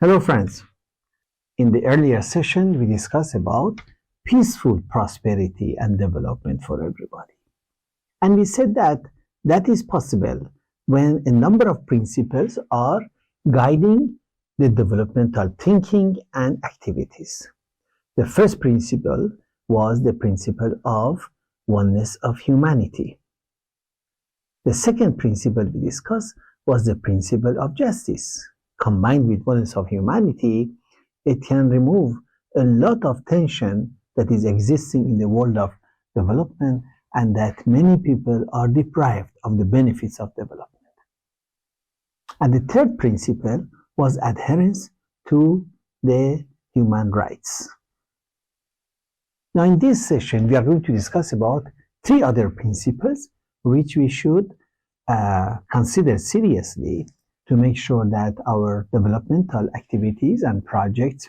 Hello friends. In the earlier session, we discussed about peaceful prosperity and development for everybody. And we said that that is possible when a number of principles are guiding the developmental thinking and activities. The first principle was the principle of oneness of humanity. The second principle we discussed was the principle of justice. Combined with oneness of humanity, it can remove a lot of tension that is existing in the world of development and that many people are deprived of the benefits of development. And the third principle was adherence to the human rights. Now in this session, we are going to discuss about three other principles which we should consider seriously to make sure that our developmental activities and projects,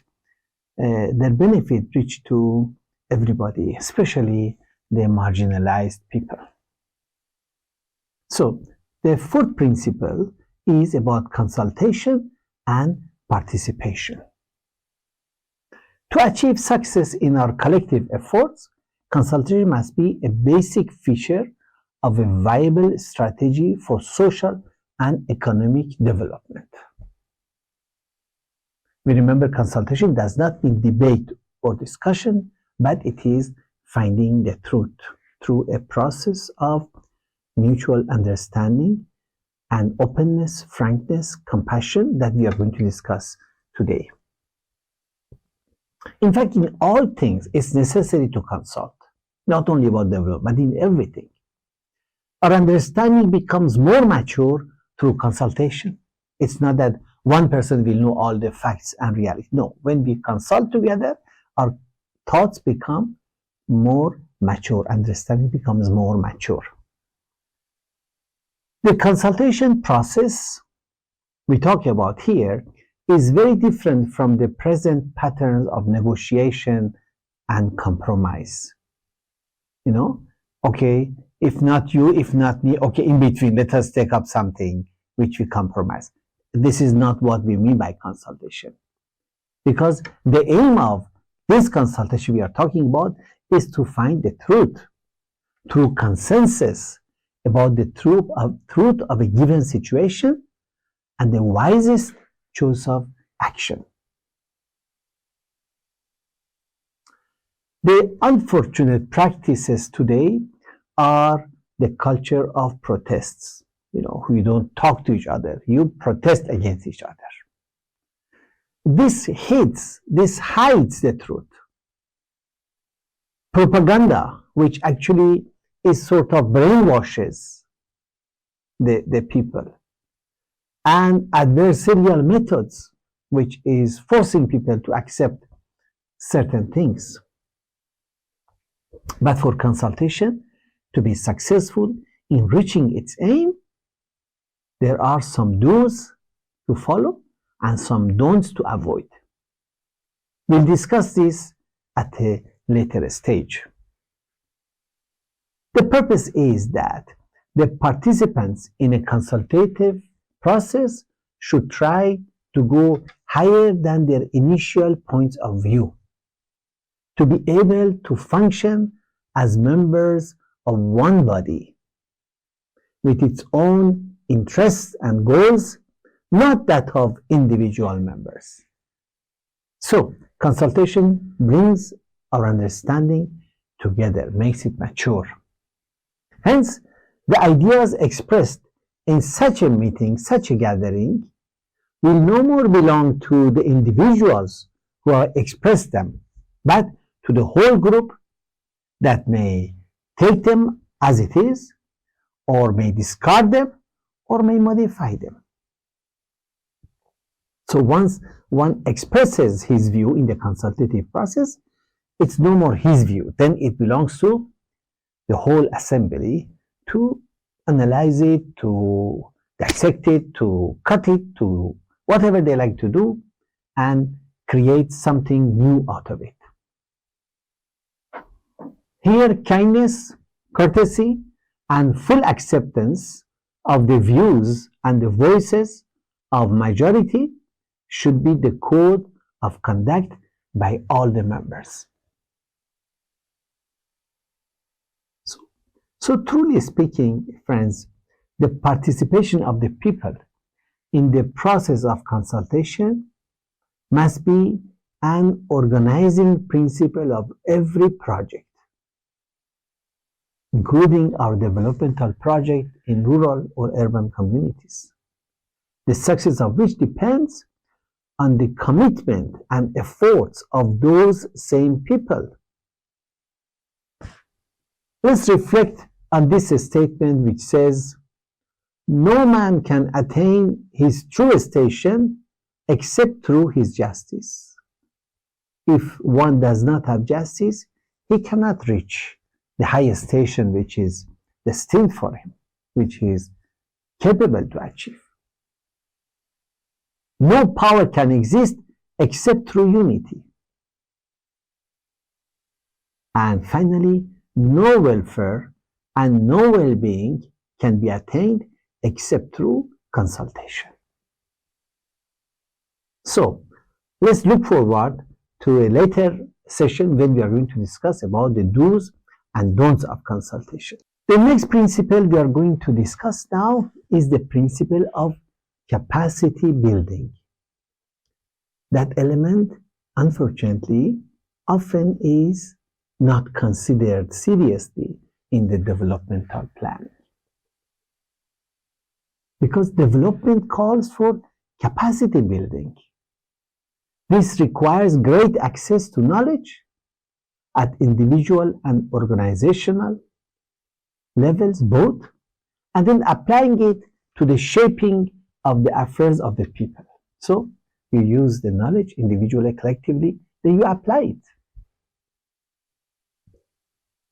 their benefit reach to everybody, especially the marginalized people. So the fourth principle is about consultation and participation. To achieve success in our collective efforts, consultation must be a basic feature of a viable strategy for social and economic development. We remember consultation does not mean debate or discussion, but it is finding the truth through a process of mutual understanding and openness, frankness, compassion that we are going to discuss today. In fact, in all things, it's necessary to consult, not only about development, but in everything. Our understanding becomes more mature through consultation. It's not that one person will know all the facts and reality. No, when we consult together, our thoughts become more mature, understanding becomes more mature. The consultation process we talk about here is very different from the present patterns of negotiation and compromise. Okay, if not you, if not me, okay, in between, let us take up something which we compromise. This is not what we mean by consultation. Because the aim of this consultation we are talking about is to find the truth through consensus about the truth of a given situation and the wisest choice of action. The unfortunate practices today are the culture of protests. You don't talk to each other, you protest against each other. This hides the truth. Propaganda, which actually is sort of brainwashes the people, and adversarial methods, which is forcing people to accept certain things. But for consultation to be successful in reaching its aim, there are some do's to follow and some don'ts to avoid. We'll discuss this at a later stage. The purpose is that the participants in a consultative process should try to go higher than their initial points of view, to be able to function as members of one body with its own interests and goals, not that of individual members. So, consultation brings our understanding together, makes it mature. Hence, the ideas expressed in such a meeting, such a gathering, will no more belong to the individuals who have expressed them, but to the whole group that may take them as it is, or may discard them, or may modify them. So once one expresses his view in the consultative process, it's no more his view. Then it belongs to the whole assembly to analyze it, to dissect it, to cut it, to whatever they like to do, and create something new out of it. Here, kindness, courtesy, and full acceptance of the views and the voices of majority should be the code of conduct by all the members. So truly speaking, friends, the participation of the people in the process of consultation must be an organizing principle of every project, including our developmental project in rural or urban communities, the success of which depends on the commitment and efforts of those same people. Let's reflect on this statement which says, "No man can attain his true station except through his justice." If one does not have justice, he cannot reach the highest station which is destined for him, which he is capable to achieve. No power can exist except through unity. And finally, no welfare and no well-being can be attained except through consultation. So, let's look forward to a later session when we are going to discuss about the do's and don'ts of consultation. The next principle we are going to discuss now is the principle of capacity building. That element, unfortunately, often is not considered seriously in the developmental plan. Because development calls for capacity building. This requires great access to knowledge at individual and organizational levels both, and then applying it to the shaping of the affairs of the people. So you use the knowledge individually, collectively, then you apply it.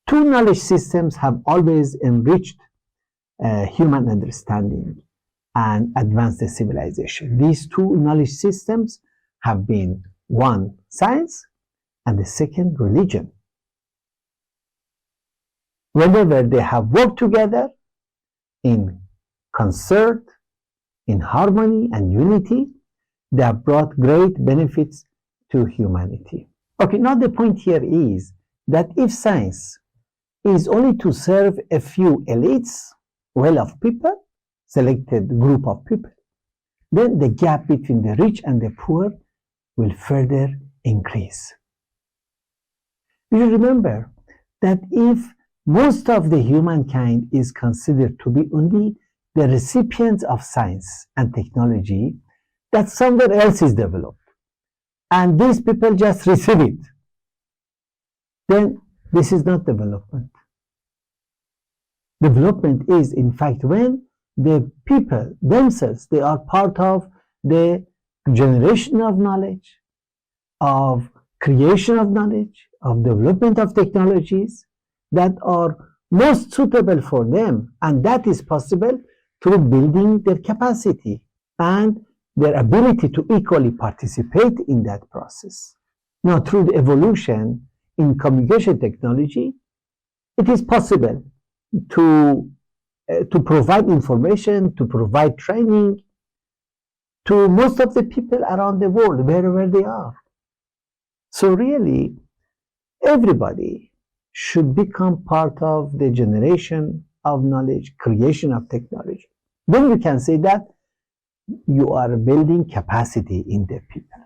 Two knowledge systems have always enriched human understanding and advanced the civilization. These two knowledge systems have been one, science, and the second, religion. Whenever they have worked together in concert, in harmony and unity, they have brought great benefits to humanity. Okay, now the point here is that if science is only to serve a few elites, well-off people, selected group of people, then the gap between the rich and the poor will further increase. You should remember that if most of the humankind is considered to be only the recipients of science and technology that somewhere else is developed, and these people just receive it, then this is not development. Development is, in fact, when the people themselves, they are part of the generation of knowledge, of creation of knowledge, of development of technologies that are most suitable for them, and that is possible through building their capacity and their ability to equally participate in that process. Now, through the evolution in communication technology, it is possible to provide information, to provide training to most of the people around the world, wherever they are. So really, everybody should become part of the generation of knowledge, creation of technology. Then you can say that you are building capacity in the people.